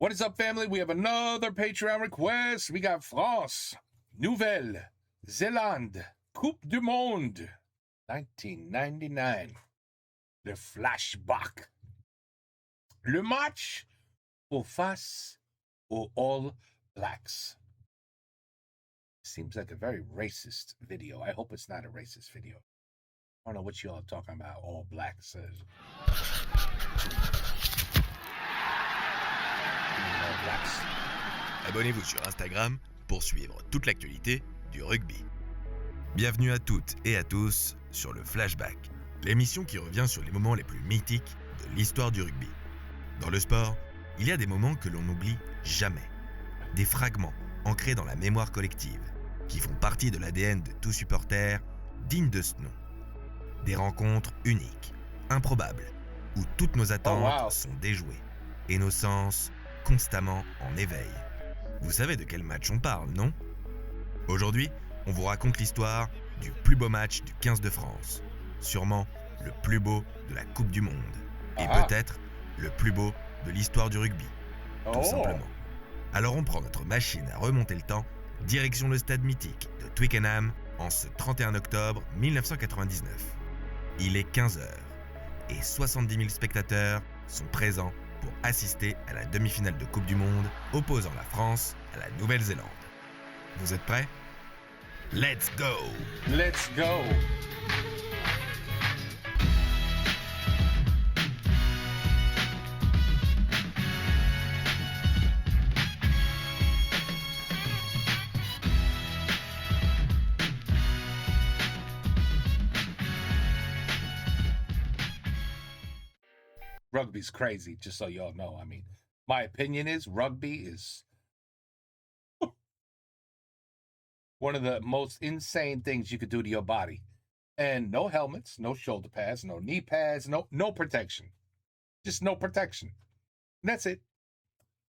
What is up, family? We have another Patreon request. We got France, Nouvelle-Zélande, Coupe du Monde, 1999. Le flashback. Le match face aux All Blacks. Seems like a very racist video. I hope it's not a racist video. I don't know what you all are talking about. All Blacks. All Blacks. Abonnez-vous sur Instagram pour suivre toute l'actualité du rugby. Bienvenue à toutes et à tous sur le Flashback, l'émission qui revient sur les moments les plus mythiques de l'histoire du rugby. Dans le sport, il y a des moments que l'on n'oublie jamais. Des fragments ancrés dans la mémoire collective, qui font partie de l'ADN de tout supporter digne de ce nom. Des rencontres uniques, improbables, où toutes nos attentes sont déjouées et nos sens constamment en éveil. Vous savez de quel match on parle, non ? Aujourd'hui, on vous raconte l'histoire du plus beau match du 15 de France, sûrement le plus beau de la Coupe du Monde, et peut-être le plus beau de l'histoire du rugby, tout simplement. Alors on prend notre machine à remonter le temps, direction le stade mythique de Twickenham en ce 31 octobre 1999. Il est 15h et 70 000 spectateurs sont présents pour assister à la demi-finale de Coupe du Monde opposant la France à la Nouvelle-Zélande. Vous êtes prêts ? Let's go! Let's go! Rugby's crazy, just so y'all know. I mean, my opinion is rugby is one of the most insane things you could do to your body. And no helmets, no shoulder pads, no knee pads, no protection. Just no protection. And that's it.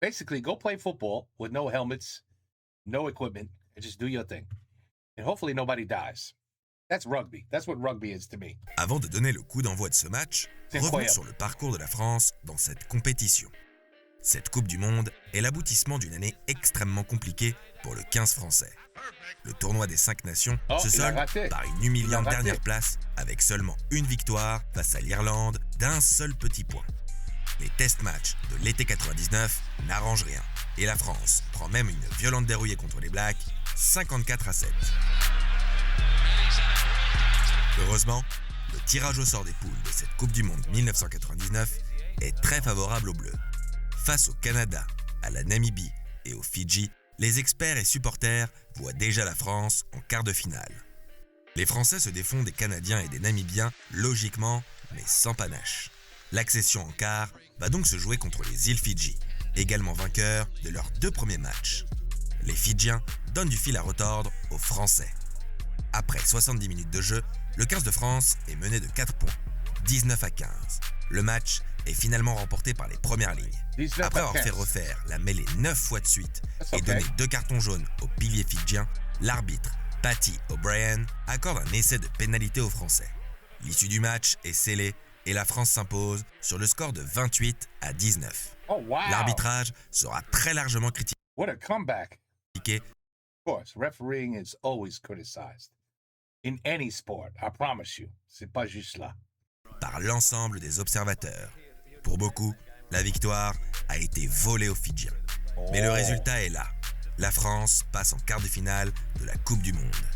Basically, go play football with no helmets, no equipment, and just do your thing. And hopefully nobody dies. That's rugby. That's what rugby is to me. Avant de donner le coup d'envoi de ce match, revenons sur le parcours de la France dans cette compétition. Cette Coupe du Monde est l'aboutissement d'une année extrêmement compliquée pour le 15 français. Le tournoi des 5 nations se solde par une humiliante dernière place avec seulement une victoire face à l'Irlande d'un seul petit point. Les test matchs de l'été 99 n'arrangent rien et la France prend même une violente dérouillée contre les Blacks, 54-7. Heureusement, le tirage au sort des poules de cette Coupe du Monde 1999 est très favorable aux Bleus. Face au Canada, à la Namibie et aux Fidji, les experts et supporters voient déjà la France en quart de finale. Les Français se défont des Canadiens et des Namibiens logiquement, mais sans panache. L'accession en quart va donc se jouer contre les îles Fidji, également vainqueurs de leurs 2 premiers matchs. Les Fidjiens donnent du fil à retordre aux Français. Après 70 minutes de jeu, le 15 de France est mené de 4 points, 19-15. Le match est finalement remporté par les premières lignes. Après avoir fait refaire la mêlée 9 fois de suite et donné 2 cartons jaunes aux piliers fidjiens, l'arbitre, Patty O'Brien, accorde un essai de pénalité aux Français. L'issue du match est scellée et la France s'impose sur le score de 28-19. L'arbitrage sera très largement critiqué. What a comeback. Of course, refereeing is always criticized. In any sport, I promise you. C'est pas juste là. Par l'ensemble des observateurs. Pour beaucoup, la victoire a été volée aux Fidjiens. Mais le résultat est là. La France passe en quart de finale de la Coupe du Monde.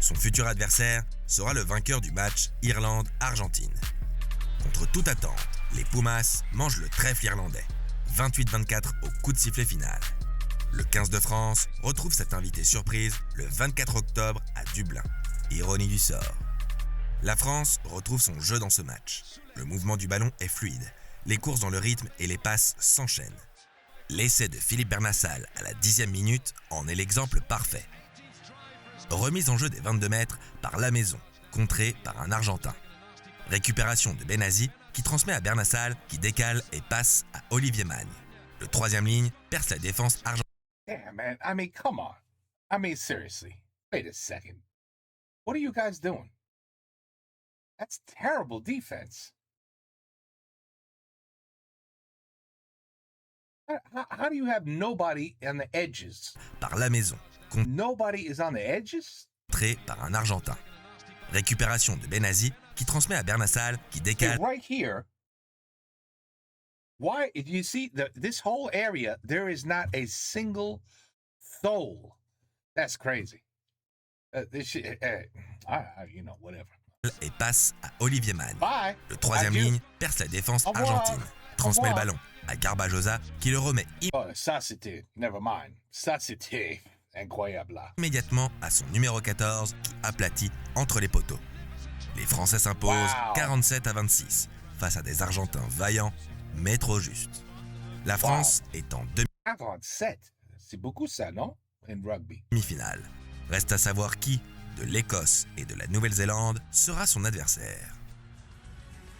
Son futur adversaire sera le vainqueur du match Irlande-Argentine. Contre toute attente, les Pumas mangent le trèfle irlandais. 28-24 au coup de sifflet final. Le 15 de France retrouve cette invitée surprise le 24 octobre à Dublin. Ironie du sort. La France retrouve son jeu dans ce match. Le mouvement du ballon est fluide. Les courses dans le rythme et les passes s'enchaînent. L'essai de Philippe Bernassal à la 10e minute en est l'exemple parfait. Remise en jeu des 22 mètres par la maison, contrée par un Argentin. Récupération de Benazi qui transmet à Bernassal qui décale et passe à Olivier Magne. Le 3e ligne perce la défense argentine. Damn, man. I mean, come on. I mean, seriously. Wait a second. What are you guys doing? That's terrible defense. How do you have nobody on the edges? par la maison, Nobody is on the edges? contré par un Argentin. Récupération de Benazi qui transmet à Bernassal qui Hey, décale right here. Why? If you see this whole area, there is not a single soul. That's crazy. This shit, you know, whatever. et passe à Olivier Mann. Bye. Le troisième Adieu. ligne perce la défense Au revoir. argentine, transmet le Au revoir. ballon à Garbajosa qui le remet Oh, ça c'était. Never mind. Ça c'était incroyable là. immédiatement à son numéro 14 qui aplatit entre les poteaux. Les Français s'imposent Wow. 47-26 face à des Argentins vaillants mais trop justes. La France est en 47. C'est beaucoup ça, non? In rugby. demi-finale. Reste à savoir qui, de l'Écosse et de la Nouvelle-Zélande, sera son adversaire.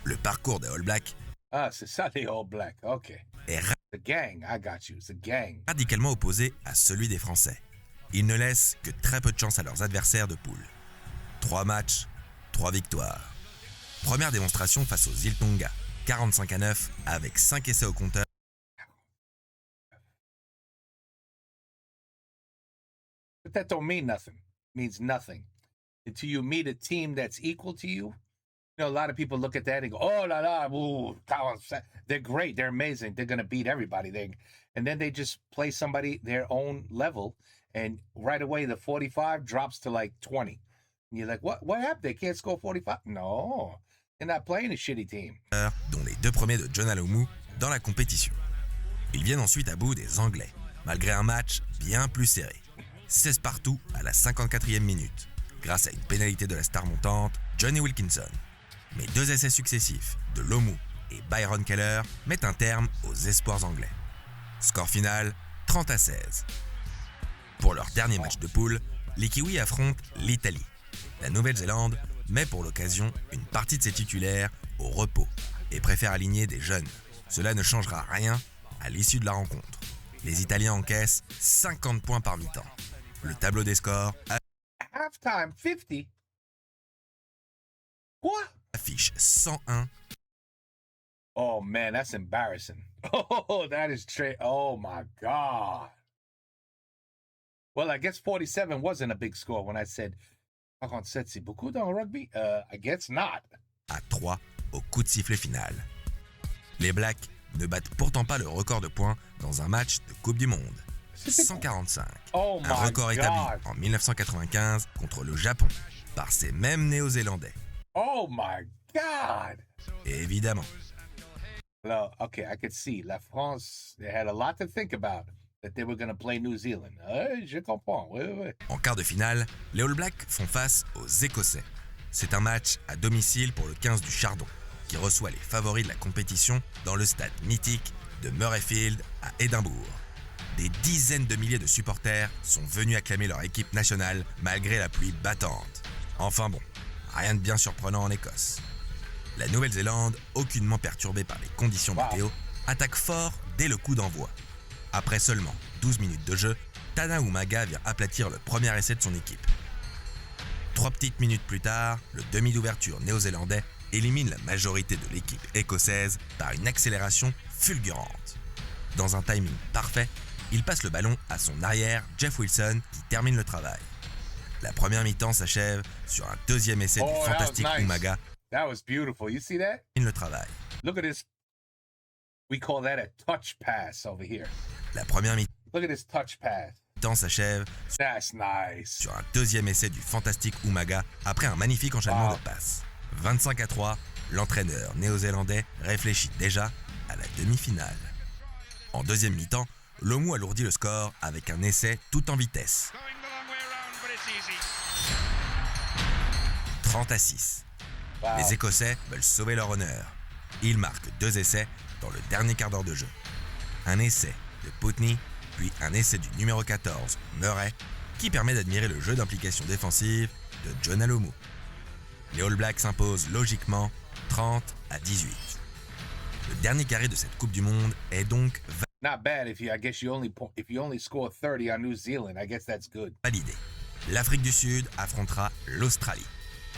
Le parcours des All Blacks Ah, c'est ça les All Black. OK. est The gang. I got you. It's a gang. radicalement opposé à celui des Français. Ils ne laissent que très peu de chance à leurs adversaires de poule. 3 matchs, 3 victoires. Première démonstration face aux îles Tonga, 45-9 avec 5 essais au compteur. But that don't mean nothing. It means nothing. Until you meet a team that's equal to you. You know, a lot of people look at that and go, oh, la, la, ooh, they're great. They're amazing. They're going to beat everybody. And then they just play somebody their own level. And right away, the 45 drops to like 20. And you're like, what happened? They can't score 45? No, they're not playing a shitty team. Dont les 2 premiers de John Alomu dans la compétition. Ils viennent ensuite à bout des Anglais, malgré un match bien plus serré. 16 partout à la 54e minute, grâce à une pénalité de la star montante, Johnny Wilkinson. Mais 2 essais successifs de Lomu et Byron Keller mettent un terme aux espoirs anglais. Score final, 30-16. Pour leur dernier match de poule, les Kiwis affrontent l'Italie. La Nouvelle-Zélande met pour l'occasion une partie de ses titulaires au repos et préfère aligner des jeunes. Cela ne changera rien à l'issue de la rencontre. Les Italiens encaissent 50 points par mi-temps. Le tableau des scores Halftime 50. What? affiche 101 Oh man, that's embarrassing. Oh, that is oh my God. Well, I guess 47 wasn't a big score when I said 47, c'est beaucoup dans le rugby? I guess not. à 3 au coup de sifflet final. Les Blacks ne battent pourtant pas le record de points dans un match de Coupe du Monde. 145. Oh my Un record établi God. en 1995 contre le Japon par ces mêmes Néo-Zélandais. Oh my God. Et évidemment, Well, okay, I could see. La France, they had a lot to think about that they were going to play New Zealand. Je comprends. Oui. en quart de finale, les All Blacks font face aux Écossais. C'est un match à domicile pour le 15 du Chardon, qui reçoit les favoris de la compétition dans le stade mythique de Murrayfield à Édimbourg. Des dizaines de milliers de supporters sont venus acclamer leur équipe nationale malgré la pluie battante. Enfin bon, rien de bien surprenant en Écosse. La Nouvelle-Zélande, aucunement perturbée par les conditions météo, attaque fort dès le coup d'envoi. Après seulement 12 minutes de jeu, Tana Umaga vient aplatir le premier essai de son équipe. 3 petites minutes plus tard, le demi d'ouverture néo-zélandais élimine la majorité de l'équipe écossaise par une accélération fulgurante. Dans un timing parfait, il passe le ballon à son arrière Jeff Wilson qui termine le travail. La première mi-temps s'achève sur un deuxième essai Oh, du that was fantastique nice. Umaga That was beautiful. You see that? qui termine le travail. Look at this. We call that a touch pass over here. La première Look at this touch pass. mi-temps s'achève That's nice. sur un deuxième essai du fantastique Umaga après un magnifique enchaînement Wow. de passes. 25-3, l'entraîneur néo-zélandais réfléchit déjà à la demi-finale. En deuxième mi-temps, Lomu alourdit le score avec un essai tout en vitesse. 30-6. Wow. Les Écossais veulent sauver leur honneur. Ils marquent 2 essais dans le dernier quart d'heure de jeu. Un essai de Putney, puis un essai du numéro 14, Murray, qui permet d'admirer le jeu d'implication défensive de John Alomu. Les All Blacks s'imposent logiquement 30-18. Le dernier carré de cette Coupe du Monde est donc Not bad if you only score 30 on New Zealand. I guess that's good. validé. L'Afrique du Sud affrontera l'Australie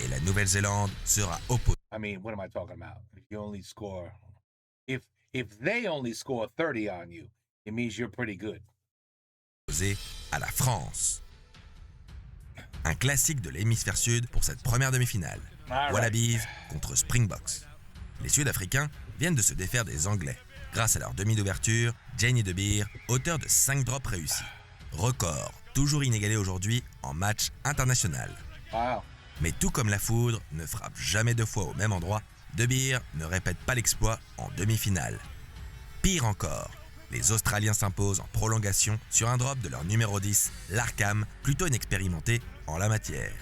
et la Nouvelle-Zélande sera opposée. I mean, what am I talking about? If you only score if they only score 30 on you it means you're pretty good. Opposé à la France. Un classique de l'hémisphère sud pour cette première demi-finale. All right. Wallabies contre Springboks. Les Sud-Africains viennent de se défaire des Anglais grâce à leur demi d'ouverture, Jamie De Beer, auteur de 5 drops réussis. Record toujours inégalé aujourd'hui en match international. Wow. Mais tout comme la foudre ne frappe jamais 2 fois au même endroit, De Beer ne répète pas l'exploit en demi-finale. Pire encore, les Australiens s'imposent en prolongation sur un drop de leur numéro 10, Larkham, plutôt inexpérimenté en la matière.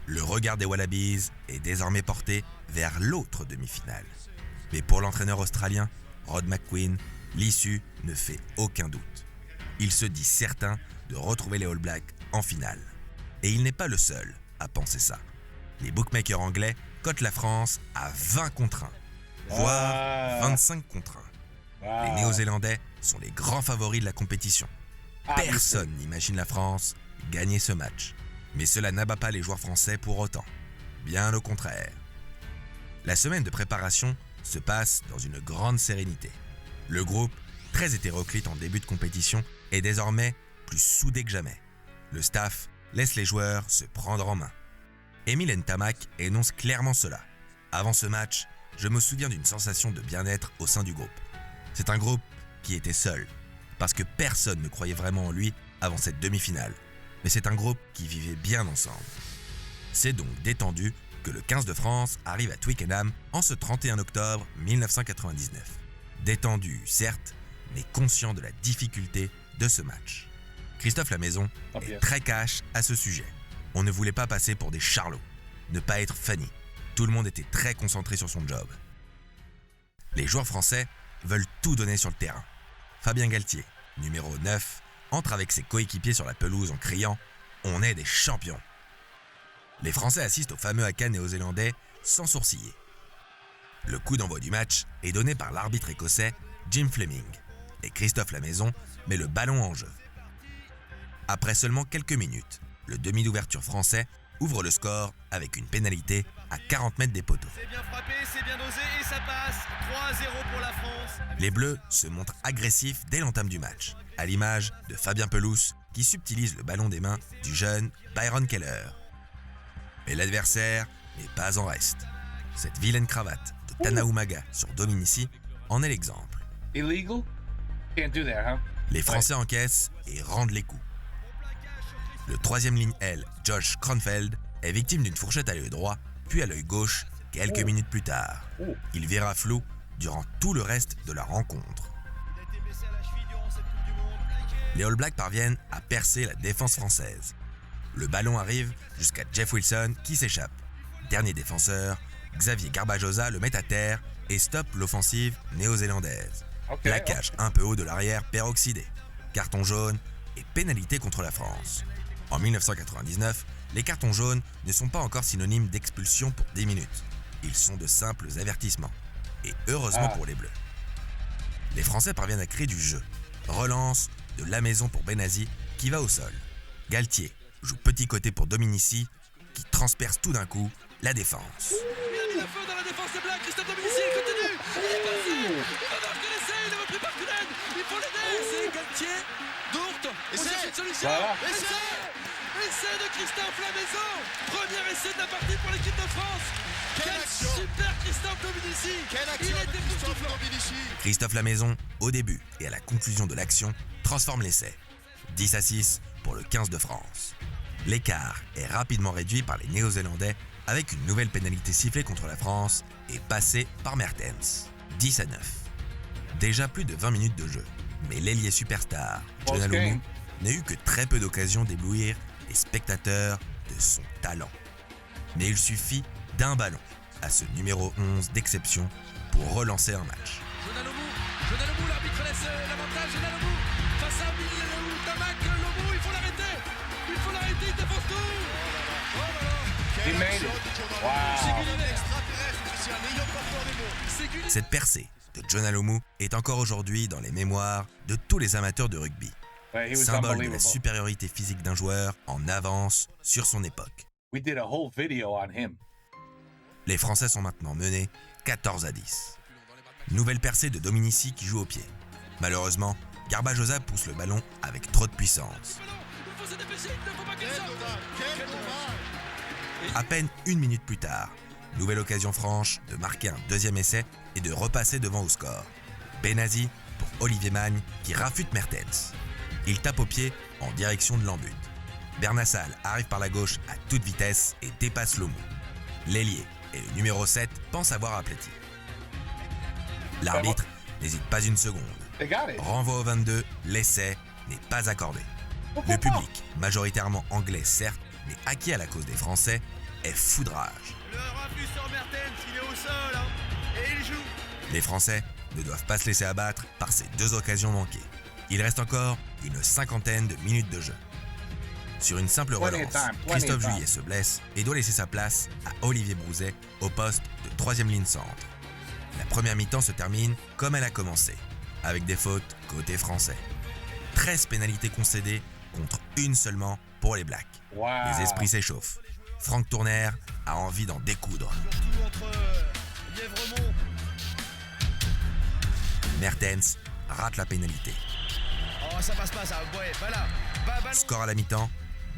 Le regard des Wallabies est désormais porté vers l'autre demi-finale. Mais pour l'entraîneur australien, Rod McQueen, l'issue ne fait aucun doute. Il se dit certain de retrouver les All Blacks en finale. Et il n'est pas le seul à penser ça. Les bookmakers anglais cotent la France à 20 contre 1, voire 25 contre 1. Wow. Les Néo-Zélandais sont les grands favoris de la compétition. Personne n'imagine la France gagner ce match. Mais cela n'abat pas les joueurs français pour autant. Bien au contraire. La semaine de préparation se passe dans une grande sérénité. Le groupe, très hétéroclite en début de compétition, est désormais plus soudé que jamais. Le staff laisse les joueurs se prendre en main. Emile Ntamak énonce clairement cela. Avant ce match, je me souviens d'une sensation de bien-être au sein du groupe. C'est un groupe qui était seul, parce que personne ne croyait vraiment en lui avant cette demi-finale. Mais c'est un groupe qui vivait bien ensemble. C'est donc détendu que le 15 de France arrive à Twickenham en ce 31 octobre 1999. Détendu, certes, mais conscient de la difficulté de ce match. Christophe Lamaison est très cash à ce sujet. On ne voulait pas passer pour des charlots, ne pas être funny. Tout le monde était très concentré sur son job. Les joueurs français veulent tout donner sur le terrain. Fabien Galtier, numéro 9, entre avec ses coéquipiers sur la pelouse en criant « On est des champions !» Les Français assistent au fameux haka néo-zélandais sans sourciller. Le coup d'envoi du match est donné par l'arbitre écossais Jim Fleming et Christophe Lamaison met le ballon en jeu. Après seulement quelques minutes, le demi d'ouverture français ouvre le score avec une pénalité à 40 mètres des poteaux. C'est bien frappé, c'est bien dosé et ça passe. 3-0 pour la France. Les Bleus se montrent agressifs dès l'entame du match, à l'image de Fabien Pelous qui subtilise le ballon des mains du jeune Byron Keller. Mais l'adversaire n'est pas en reste. Cette vilaine cravate de Tana Umaga sur Dominici en est l'exemple. Illegal? Can't do that, huh? Les Français encaissent et rendent les coups. Le troisième ligne L, Josh Kronfeld, est victime d'une fourchette à l'œil droit, puis à l'œil gauche, quelques minutes plus tard. Il verra flou durant tout le reste de la rencontre. Les All Blacks parviennent à percer la défense française. Le ballon arrive jusqu'à Jeff Wilson qui s'échappe. Dernier défenseur, Xavier Garbajosa le met à terre et stoppe l'offensive néo-zélandaise. Plaquage un peu haut de l'arrière peroxydé. Carton jaune et pénalité contre la France. En 1999, les cartons jaunes ne sont pas encore synonymes d'expulsion pour 10 minutes. Ils sont de simples avertissements. Et heureusement pour les Bleus. Les Français parviennent à créer du jeu. Relance de Lamaison pour Benazi qui va au sol. Galtier joue petit côté pour Dominici qui transperce tout d'un coup la défense. Il a mis la feu dans la défense des Blacks. Christophe Dominici, il continue. Il est passé. Il va marquer l'essai. Il est repris par Cullen. Il faut l'aider. C'est Galtier. Dourte. On cherche une solution. Essai de Christophe Lamaison. Premier essai de la partie pour l'équipe de France. Quel super Christophe Dominici. Il était Christophe Dominici. Christophe Lamaison, au début et à la conclusion de l'action, transforme l'essai. 10-6 pour le 15 de France. L'écart est rapidement réduit par les Néo-Zélandais avec une nouvelle pénalité sifflée contre la France et passée par Mertens. 10-9. Déjà plus de 20 minutes de jeu, mais l'ailier superstar, Jonah Lomu, n'a eu que très peu d'occasions d'éblouir les spectateurs de son talent. Mais il suffit d'un ballon à ce numéro 11 d'exception pour relancer un match. Jonah Lomu, l'arbitre laisse l'avantage. Jonah Lomu face à Ntamak. Lomu, il faut l'arrêter, il défonce tout. Oh là là. He made it. Wow. Cette percée de Jonah Lomu est encore aujourd'hui dans les mémoires de tous les amateurs de rugby. Symbole de la supériorité physique d'un joueur en avance sur son époque. We did a whole video on him. Les Français sont maintenant menés 14-10. Nouvelle percée de Dominici qui joue au pied. Malheureusement, Garbajosa pousse le ballon avec trop de puissance. Il faut se dépêcher, il ne faut pas qu'il sorte. À peine une minute plus tard, nouvelle occasion franche de marquer un deuxième essai et de repasser devant au score. Benazi pour Olivier Magne qui rafute Mertens. Il tape au pied en direction de l'embut. Bernassal arrive par la gauche à toute vitesse et dépasse Lomou. L'ailier et le numéro 7 pensent avoir aplati. L'arbitre n'hésite pas une seconde. They got it. Renvoi au 22, l'essai n'est pas accordé. Le public, majoritairement anglais certes, mais acquis à la cause des Français, est foudrage. Le refus sur Mertens, il est au sol, hein, et il joue. Les Français ne doivent pas se laisser abattre par ces deux occasions manquées. Il reste encore une cinquantaine de minutes de jeu. Sur une simple Plenty of relance, time, plenty Christophe of time. Juillet se blesse et doit laisser sa place à Olivier Brouzet au poste de troisième ligne centre. La première mi-temps se termine comme elle a commencé, avec des fautes côté français. 13 pénalités concédées contre une seulement pour les Blacks. Wow. Les esprits s'échauffent. Franck Tournaire a envie d'en découdre. Surtout entre Lièvremont. Mertens rate la pénalité. Oh, ça passe pas, ça. Ouais, voilà. Ballon. Score à la mi-temps,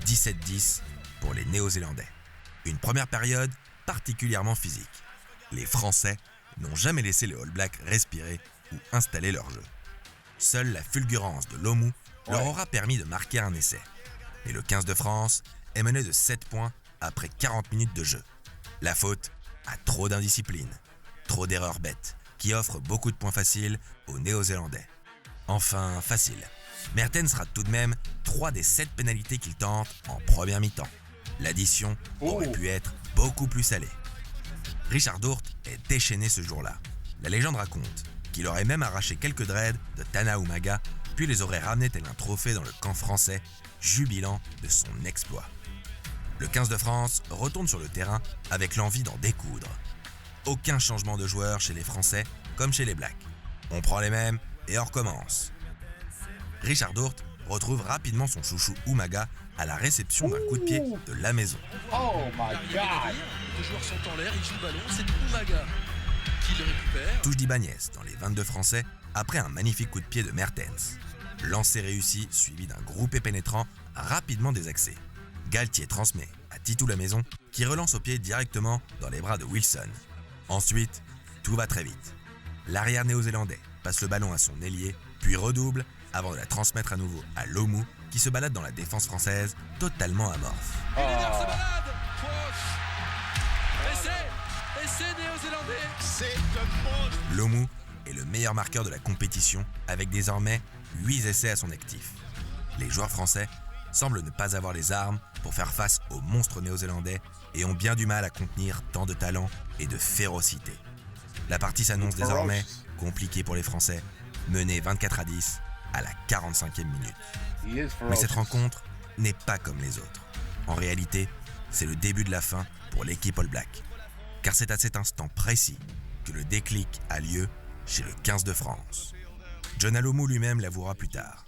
17-10 pour les Néo-Zélandais. Une première période particulièrement physique. Les Français n'ont jamais laissé les All Blacks respirer ou installer leur jeu. Seule la fulgurance de Lomou leur aura permis de marquer un essai. Mais le 15 de France est mené de 7 points après 40 minutes de jeu. La faute à trop d'indiscipline, trop d'erreurs bêtes, qui offrent beaucoup de points faciles aux Néo-Zélandais. Enfin, facile. Mertens rate tout de même 3 des 7 pénalités qu'il tente en première mi-temps. L'addition aurait pu être beaucoup plus salée. Richard Dourt est déchaîné ce jour-là. La légende raconte qu'il aurait même arraché quelques dreads de Tana Umaga, puis les aurait ramenés tel un trophée dans le camp français, jubilant de son exploit. Le 15 de France retourne sur le terrain avec l'envie d'en découdre. Aucun changement de joueur chez les Français comme chez les Blacks. On prend les mêmes et on recommence. Richard Dourt retrouve rapidement son chouchou Umaga à la réception d'un coup de pied de la maison. Oh my L'arrivée God. navire, les joueurs sont en l'air, ils jouent le ballon, c'est Umaga qui le récupère. Touche d'Ibanez dans les 22 Français après un magnifique coup de pied de Mertens. Lancer réussi suivi d'un groupé pénétrant rapidement désaxé. Galtier transmet à Titou la maison qui relance au pied directement dans les bras de Wilson. Ensuite, tout va très vite. L'arrière néo-zélandais passe le ballon à son ailier, puis redouble avant de la transmettre à nouveau à Lomou qui se balade dans la défense française totalement amorphe. Il énerve ce malade. Essai néo-zélandais. C'est un monstre. Lomou est le meilleur marqueur de la compétition avec désormais 8 essais à son actif. Les joueurs français semblent ne pas avoir les armes pour faire face aux monstres néo-zélandais et ont bien du mal à contenir tant de talent et de férocité. La partie s'annonce désormais compliquée pour les Français, menée 24-10 à la 45e minute. He is Mais ferocious. cette rencontre n'est pas comme les autres. En réalité, c'est le début de la fin pour l'équipe All Black. Car c'est à cet instant précis que le déclic a lieu chez le 15 de France. John Alomou lui-même l'avouera plus tard.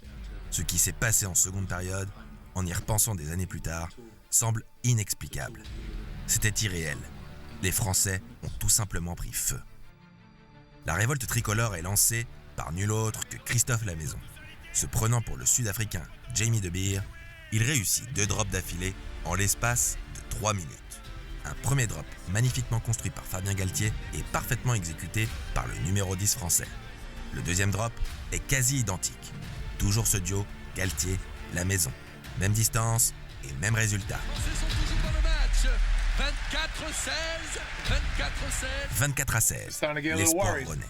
Ce qui s'est passé en seconde période, en y repensant des années plus tard, semble inexplicable. C'était irréel. Les Français ont tout simplement pris feu. La révolte tricolore est lancée par nul autre que Christophe Lamaison. Se prenant pour le Sud-Africain Jamie De Beer, il réussit 2 drops d'affilée en l'espace de 3 minutes. Un premier drop magnifiquement construit par Fabien Galtier et parfaitement exécuté par le numéro 10 français. Le deuxième drop est quasi identique. Toujours ce duo, Galtier-Lamaison. Même distance et même résultat. Les Français sont toujours dans le match. 24-16. 24-16. Starting to get a little L'espoir worried. renaît.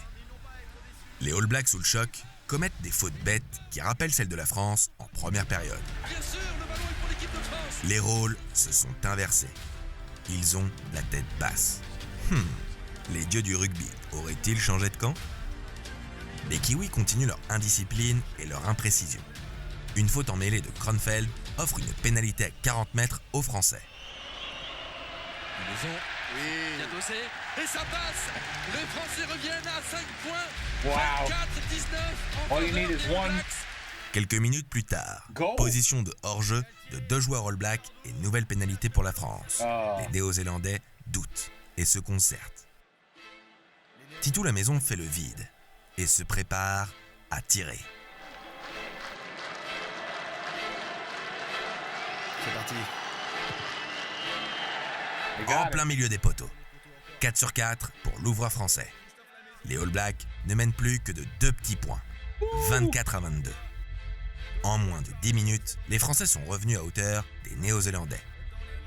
Les All Blacks sous le choc commettent des fautes bêtes qui rappellent celles de la France en première période. Bien sûr, le ballon est pour l'équipe de France. Les rôles se sont inversés. Ils ont la tête basse. Les dieux du rugby auraient-ils changé de camp? Les Kiwis continuent leur indiscipline et leur imprécision. Une faute en mêlée de Kronfeld offre une pénalité à 40 mètres aux Français. La maison, bien dosé, et ça passe. Les Français reviennent à 5 points. Wow. 24-19 en All you faveur need is des one. Blacks. Quelques minutes plus tard, Goal. position de hors-jeu de 2 joueurs All Black et nouvelle pénalité pour la France. Oh. Les Néo-Zélandais doutent et se concertent. Titou Lamaison fait le vide et se prépare à tirer. C'est parti. They En got plein it. milieu des poteaux. 4 sur 4 pour l'ouvreur français. Les All Blacks ne mènent plus que de 2 petits points. 24 à 22. En moins de 10 minutes, les Français sont revenus à hauteur des Néo-Zélandais.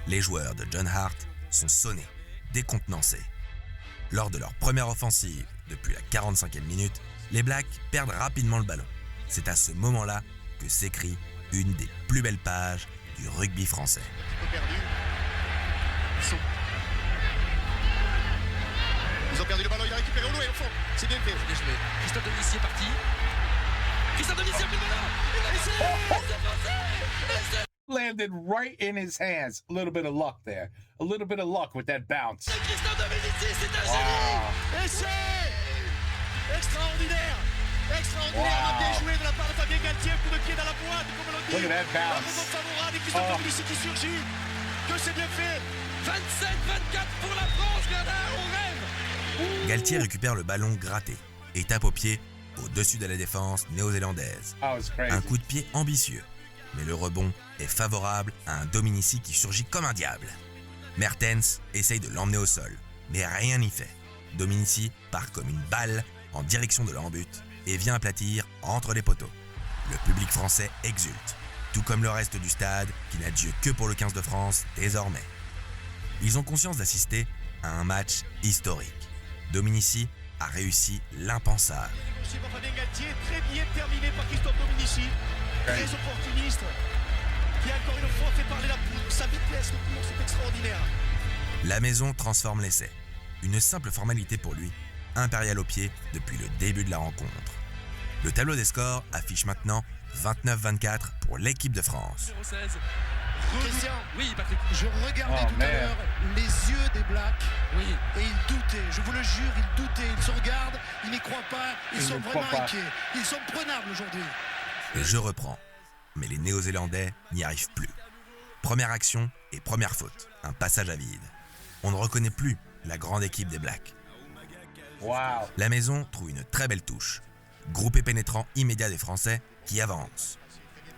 Les joueurs de John Hart sont sonnés, décontenancés. Lors de leur première offensive, depuis la 45e minute, les Blacks perdent rapidement le ballon. C'est à ce moment-là que s'écrit une des plus belles pages du rugby français. Perdu. Ils ont perdu le ballon, il a récupéré au loin au fond. C'est bien fait. Bien joué. Christophe Dominici est parti. Christophe Dominici a pris le ballon. Il a passé. Landed right in his hands. A little bit of luck there. A little bit of luck with that bounce. Christophe Dominici, c'est un Wow. génie. Essai extraordinaire. Extraordinaire. Wow. Bien joué de la part de Fabien Galtier. Coup de pied dans la boîte, comme l'on dit. Look at that La bounce. rebond favorable et Christophe Oh. Dominici qui surgit. Que c'est bien fait. 27-24 pour la France, Bernard, on rêve. Galtier récupère le ballon gratté et tape au pied au-dessus de la défense néo-zélandaise. That was crazy. Un coup de pied ambitieux, mais le rebond est favorable à un Dominici qui surgit comme un diable. Mertens essaye de l'emmener au sol, mais rien n'y fait. Dominici part comme une balle en direction de l'en-but et vient aplatir entre les poteaux. Le public français exulte, tout comme le reste du stade qui n'a Dieu que pour le 15 de France désormais. Ils ont conscience d'assister à un match historique. Dominici a réussi l'impensable. Aussi par Fabien Galtier, très bien terminé par Christophe Dominici. Très opportuniste. Qui a encore une fois fait parler la poudre. Sa vitesse de course est extraordinaire. La maison transforme l'essai. Une simple formalité pour lui, impérial au pied depuis le début de la rencontre. Le tableau des scores affiche maintenant 29-24 pour l'équipe de France. 0-16. Christian, Oui, Patrick. je regardais Oh, tout à man. l'heure les yeux des Blacks Oui. et ils doutaient. Je vous le jure, ils doutaient. Ils se regardent, ils n'y croient pas. Ils Ils sont ne vraiment croient pas. inquiets. Ils sont prenables aujourd'hui. Le jeu reprend, mais les Néo-Zélandais n'y arrivent plus. Première action et première faute, un passage à vide. On ne reconnaît plus la grande équipe des Blacks. Wow. La maison trouve une très belle touche. Groupé pénétrant immédiat des Français qui avancent.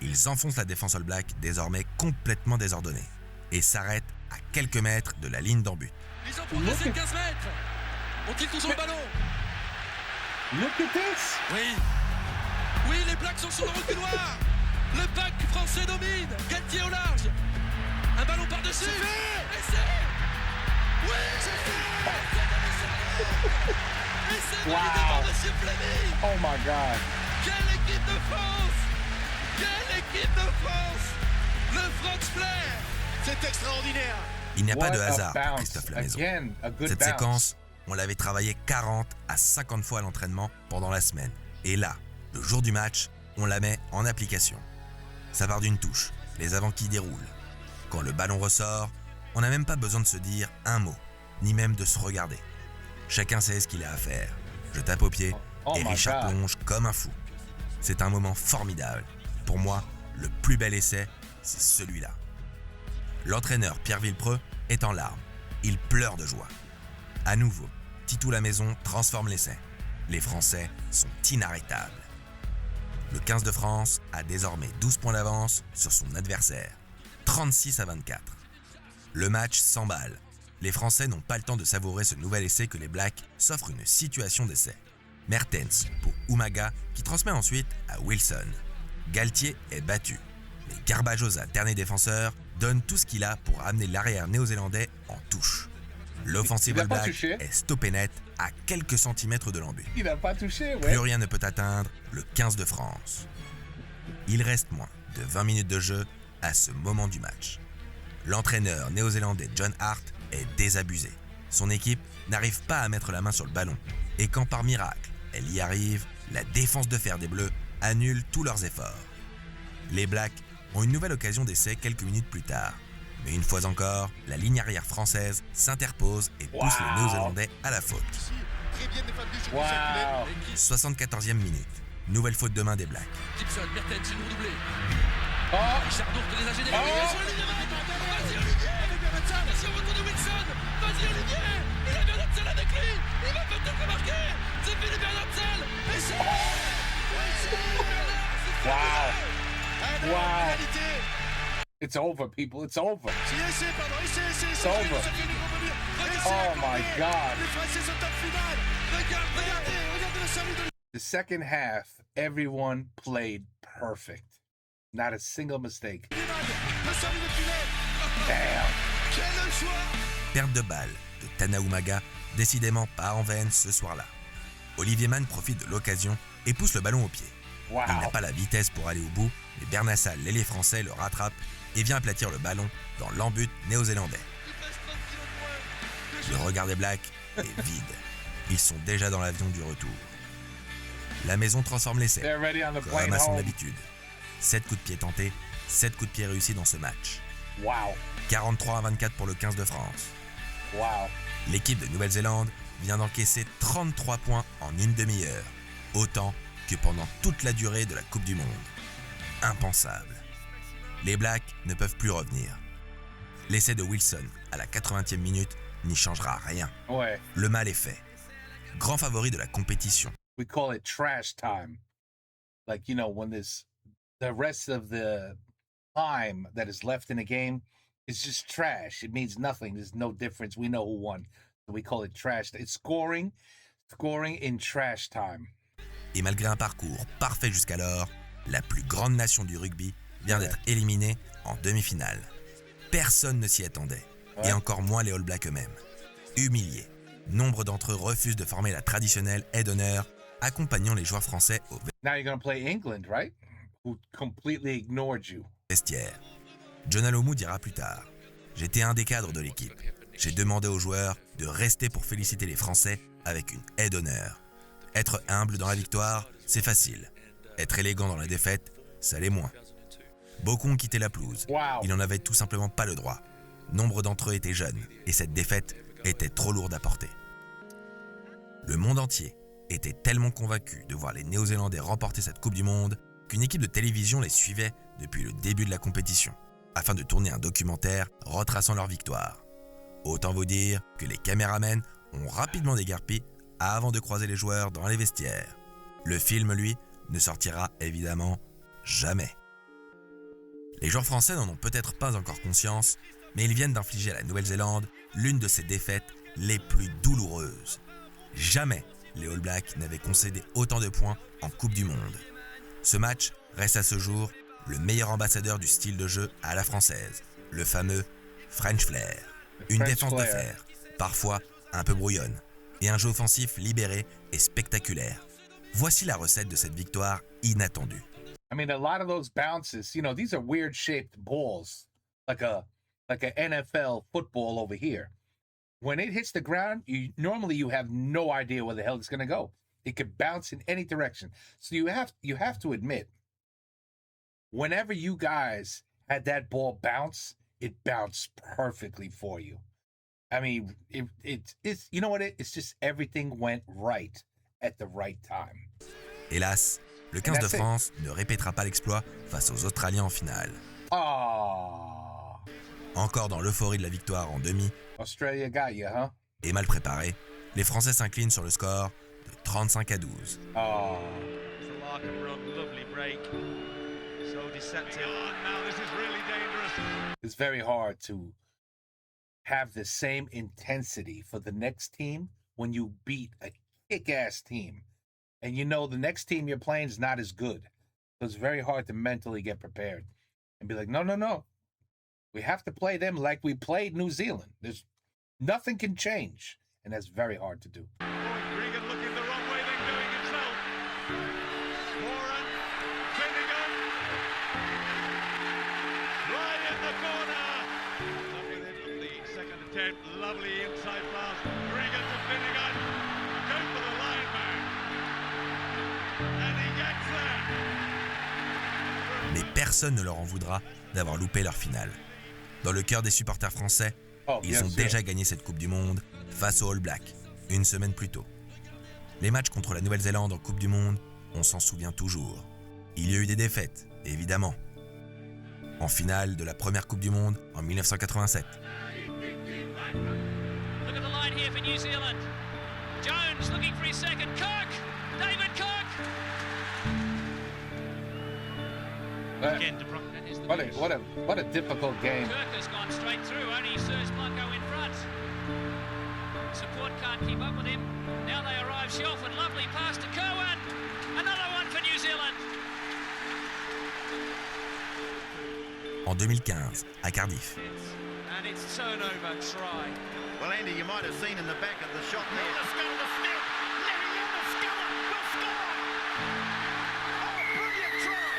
Ils enfoncent la défense All Black désormais complètement désordonnée et s'arrêtent à quelques mètres de la ligne d'en-but. Ils ont progressé de 15 mètres. Ont-ils tout sur le ballon? Look at this. Oui. Oui, les Blacks sont sur le reculoir. Le pack français domine. Galtier au large. Un ballon par-dessus. Essai. Oui, c'est fait. Essai Wow. validé par Monsieur Fleming. Oh my God. Quelle équipe de France. Quelle équipe de France. Le Franz Flair. C'est extraordinaire. Il n'y a pas What de a hasard pour bounce. Christophe Lamaison. Again, a good Cette bounce. séquence, on l'avait travaillée 40 à 50 fois à l'entraînement pendant la semaine. Et là, le jour du match, on la met en application. Ça part d'une touche, les avants qui déroulent. Quand le ballon ressort, on n'a même pas besoin de se dire un mot, ni même de se regarder. Chacun sait ce qu'il a à faire. Je tape au pied Oh et my Richard God. plonge comme un fou. C'est un moment formidable. Pour moi, le plus bel essai, c'est celui-là. L'entraîneur Pierre Villepreux est en larmes. Il pleure de joie. À nouveau, Titou Lamaison transforme l'essai. Les Français sont inarrêtables. Le 15 de France a désormais 12 points d'avance sur son adversaire. 36 à 24. Le match s'emballe. Les Français n'ont pas le temps de savourer ce nouvel essai que les Blacks s'offrent une situation d'essai. Mertens pour Umaga qui transmet ensuite à Wilson. Galtier est battu. Mais Garbajosa, dernier défenseur, donne tout ce qu'il a pour amener l'arrière néo-zélandais en touche. L'offensive Il a All pas Black touché. est stoppée net à quelques centimètres de l'en-but. Il n'a pas touché, ouais. Plus rien ne peut atteindre le 15 de France. Il reste moins de 20 minutes de jeu à ce moment du match. L'entraîneur néo-zélandais John Hart est désabusé. Son équipe n'arrive pas à mettre la main sur le ballon. Et quand par miracle, elle y arrive, la défense de fer des Bleus annule tous leurs efforts. Les Blacks ont une nouvelle occasion d'essai quelques minutes plus tard. Mais une fois encore, la ligne arrière française s'interpose et pousse Wow. les Néo-Zélandais à la faute. Très bien défendu sur Wow. Gibson. 74e minute. Nouvelle faute de main des Blacks. Gibson, Mertens, une redoublée. Oh, Richard Dourte les a générés. Oh. Sur la ligne droite. Vas-y, Olivier. Attention, retour de Wilson. Vas-y, Olivier. Il a Bernard Tzell avec lui. Il va peut-être marquer. C'est Philippe Bernard Tzell. Et c'est... wow. Un homme Wow. de pénalité. It's over, people. It's over. C'est over. Oh my God. Les Français sont en finale. Regardez le salut de The second half, everyone played perfect. Not a single mistake. le salut de Filet. Damn. Quel choix. Perte de balle de Tana Umaga, décidément pas en veine ce soir-là. Olivier Mann profite de l'occasion et pousse le ballon au pied. Wow. Il n'a pas la vitesse pour aller au bout, mais Bernassal, l'ailier français, le rattrape et vient aplatir le ballon dans l'embut néo-zélandais. Le regard des Blacks est vide. Ils sont déjà dans l'avion du retour. La maison transforme l'essai, They're ready on the plane comme à son home. habitude. 7 coups de pied tentés, 7 coups de pied réussis dans ce match. Wow. 43-24 pour le 15 de France. Wow. L'équipe de Nouvelle-Zélande vient d'encaisser 33 points en une demi-heure, autant que pendant toute la durée de la Coupe du Monde. Impensable. Les Blacks ne peuvent plus revenir. L'essai de Wilson à la 80e minute n'y changera rien. Ouais. Le mal est fait. Grand favori de la compétition. We call it trash time. Like, you know, when there's the rest of the time that is left in a game is just trash. It means nothing. There's no difference. We know who won. So we call it trash. It's scoring in trash time. Et malgré un parcours parfait jusqu'alors, la plus grande nation du rugby vient d'être éliminée en demi-finale. Personne ne s'y attendait, et encore moins les All Blacks eux-mêmes. Humiliés, nombre d'entre eux refusent de former la traditionnelle aide d'honneur, accompagnant les joueurs français au Now you're going to play England, right? Who completely ignored you. vestiaire. John Alomou dira plus tard « J'étais un des cadres de l'équipe. J'ai demandé aux joueurs de rester pour féliciter les Français avec une aide d'honneur. Être humble dans la victoire, c'est facile. Être élégant dans la défaite, ça l'est moins. Beaucoup ont quitté la pelouse. Wow. Ils n'en avaient tout simplement pas le droit. Nombre d'entre eux étaient jeunes, et cette défaite était trop lourde à porter. Le monde entier était tellement convaincu de voir les Néo-Zélandais remporter cette Coupe du Monde qu'une équipe de télévision les suivait depuis le début de la compétition, afin de tourner un documentaire retraçant leur victoire. Autant vous dire que les caméramens ont rapidement déguerpi avant de croiser les joueurs dans les vestiaires. Le film, lui, ne sortira évidemment jamais. Les joueurs français n'en ont peut-être pas encore conscience, mais ils viennent d'infliger à la Nouvelle-Zélande l'une de ses défaites les plus douloureuses. Jamais les All Blacks n'avaient concédé autant de points en Coupe du Monde. Ce match reste à ce jour le meilleur ambassadeur du style de jeu à la française, le fameux French Flair. Une French défense de Flair. fer, parfois un peu brouillonne, et un jeu offensif libéré et spectaculaire. Voici la recette de cette victoire inattendue. I mean, a lot of those bounces, you know, these are weird shaped balls, like a NFL football over here. When it hits the ground, normally you have no idea where the hell it's going to go. It could bounce in any direction. So you have to admit, whenever you guys had that ball bounce, it bounced perfectly for you. I mean, it's you know what it's just everything went right at the right time. Hélas, le 15 de France ne répétera pas l'exploit face aux Australiens en finale. Oh, Encore dans l'euphorie de la victoire en demi Australia got you, huh? et mal préparés, les Français s'inclinent sur le score de 35-12. Oh. Lovely break. So deceptive. Now this is really dangerous. It's very hard to have the same intensity for the next team when you beat a kick-ass team. And you know the next team you're playing is not as good. So it's very hard to mentally get prepared and be like, no. We have to play them like we played New Zealand. There's nothing can change. And that's very hard to do. Regan looking the wrong way, then going himself. Warren, Finnegan. Right in the corner. Lovely the second attempt. Lovely inside pass. Regan to Finnegan. Go for the line, man. And he gets there. Mais personne ne leur en voudra d'avoir loupé leur finale. Dans le cœur des supporters français, ils ont déjà gagné cette Coupe du Monde face aux All Blacks, une semaine plus tôt. Les matchs contre la Nouvelle-Zélande en Coupe du Monde, on s'en souvient toujours. Il y a eu des défaites, évidemment. En finale de la première Coupe du Monde en 1987. Look at the line here for New Zealand. Jones looking for his second. Kirk! David Kirk! Again, De Bruyne is the What a difficult game. Kirk has gone straight through, only Serge Blanco in front. Support can't keep up with him. Now they arrive, Shelford, lovely pass to Cohen. Another one for New Zealand. En 2015, à Cardiff, And it's turnover try. Well, Andy, you might have seen in the back of the shot there. The Sculler to step. Letting in the Sculler will score. Oh, brilliant try.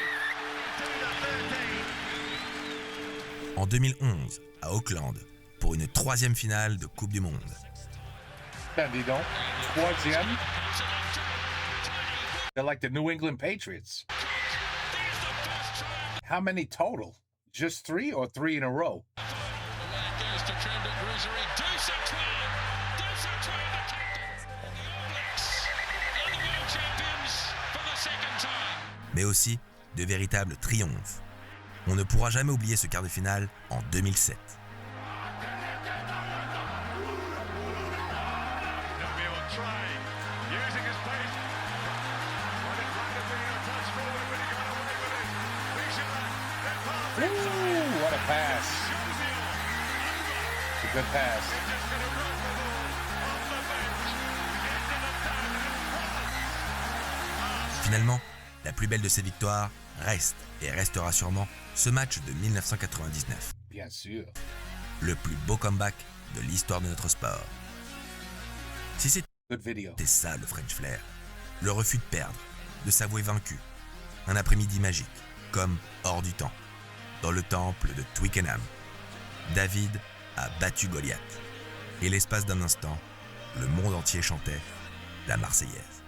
2-13. en 2011, à Auckland, pour une troisième finale de Coupe du Monde. Ben, dis donc. Troisième. They're like the New England Patriots. How many total? Just 3 or 3 in a row? Mais aussi de véritables triomphes. On ne pourra jamais oublier ce quart de finale en 2007. Gabriel trying, using his pace. But it might have been a touch forward when he got away with it. Bichela, that pass Ooh, what a pass. It's a good pass. just going to run the ball off the bench into the stand. Finalement, la plus belle de ces victoires reste et restera sûrement ce match de 1999. Bien sûr. Le plus beau comeback de l'histoire de notre sport. Si c'était Good video. ça le French Flair, le refus de perdre, de s'avouer vaincu, un après-midi magique, comme hors du temps, dans le temple de Twickenham, David a battu Goliath. Et l'espace d'un instant, le monde entier chantait la Marseillaise.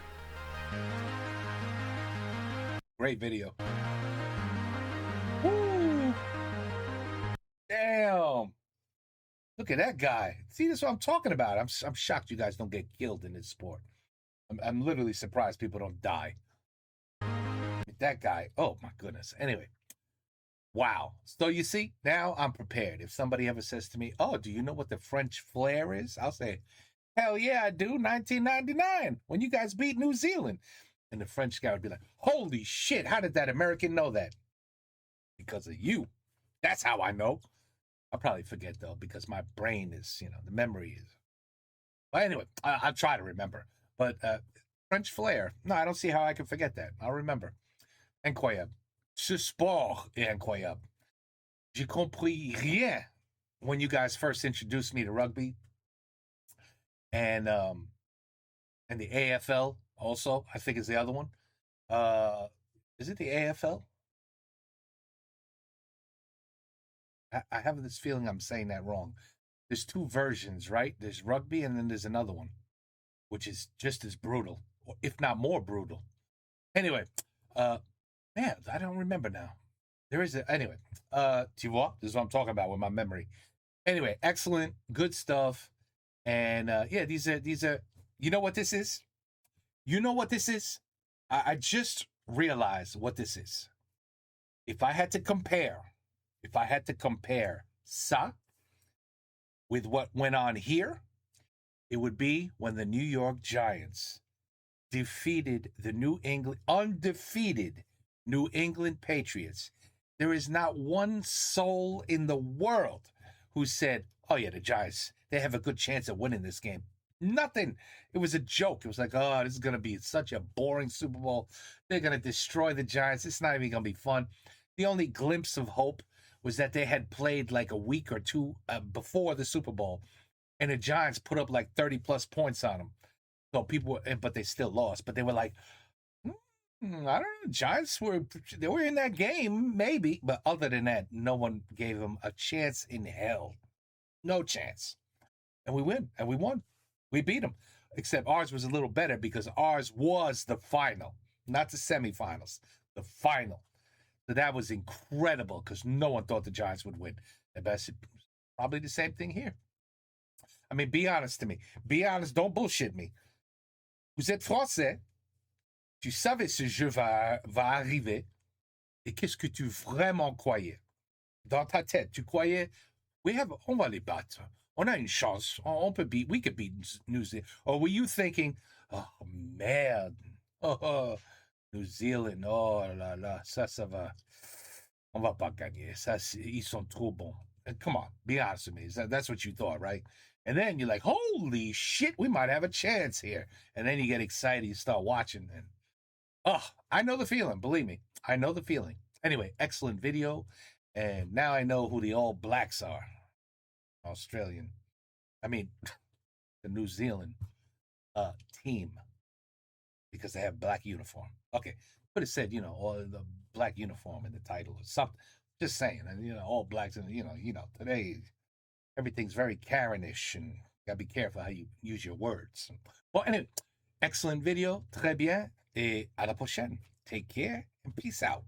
Great video. Woo! Damn. Look at that guy. See, that's what I'm talking about. I'm shocked you guys don't get killed in this sport. I'm literally surprised people don't die. That guy. Oh my goodness. Anyway. Wow. So you see, now I'm prepared. If somebody ever says to me, "Oh, do you know what the French flair is?" I'll say, "Hell yeah, I do. 1999, when you guys beat New Zealand." And the French guy would be like, "Holy shit, how did that American know that?" Because of you. That's how I know. I'll probably forget, though, because my brain is, the memory is. But anyway, I'll try to remember. But French flair, no, I don't see how I can forget that. I'll remember. Incroyable. Ce sport est incroyable. J'ai compris rien when you guys first introduced me to rugby. And the AFL also, I think is the other one. Is it the AFL? I have this feeling I'm saying that wrong. There's two versions, right? There's rugby and then there's another one, which is just as brutal, if not more brutal. Anyway, man, I don't remember now. There is anyway, tu vois? This is what I'm talking about with my memory. Anyway, excellent, good stuff. And yeah, these are, you know what this is? You know what this is? I just realized what this is. If I had to compare ça with what went on here, it would be when the New York Giants defeated the undefeated New England Patriots. There is not one soul in the world who said, "Oh yeah, the Giants, they have a good chance of winning this game." Nothing. It was a joke. It was like, "Oh, this is going to be such a boring Super Bowl. They're going to destroy the Giants. It's not even going to be fun." The only glimpse of hope was that they had played like a week or two before the Super Bowl, and the Giants put up like 30-plus points on them. So but they still lost. But they were like, I don't know, Giants were in that game, maybe. But other than that, no one gave them a chance in hell. No chance. And we win, and we won. We beat them. Except ours was a little better because ours was the final, not the semifinals, the final. So that was incredible because no one thought the Giants would win. And that's probably the same thing here. I mean, be honest to me. Be honest. Don't bullshit me. Vous êtes français. Tu savais ce jeu va arriver. Et qu'est-ce que tu vraiment croyais? Dans ta tête, tu croyais, on va les battre. On a une chance. We could beat New Zealand. Or were you thinking, oh, merde. Oh, New Zealand. Oh là là, ça va. On va pas gagner. Ils sont trop bons. Come on, be honest with me. That's what you thought, right? And then you're like, holy shit, we might have a chance here. And then you get excited, you start watching, and I know the feeling. Believe me, I know the feeling. Anyway, excellent video. And now I know who the All Blacks are. Australian. I mean, the New Zealand team. Because they have black uniform. Okay. Could have said, or the black uniform in the title or something. Just saying. And, all blacks. And, today everything's very Karenish. And you got to be careful how you use your words. Well, anyway, excellent video. Très bien. Et à la prochaine. Take care and peace out.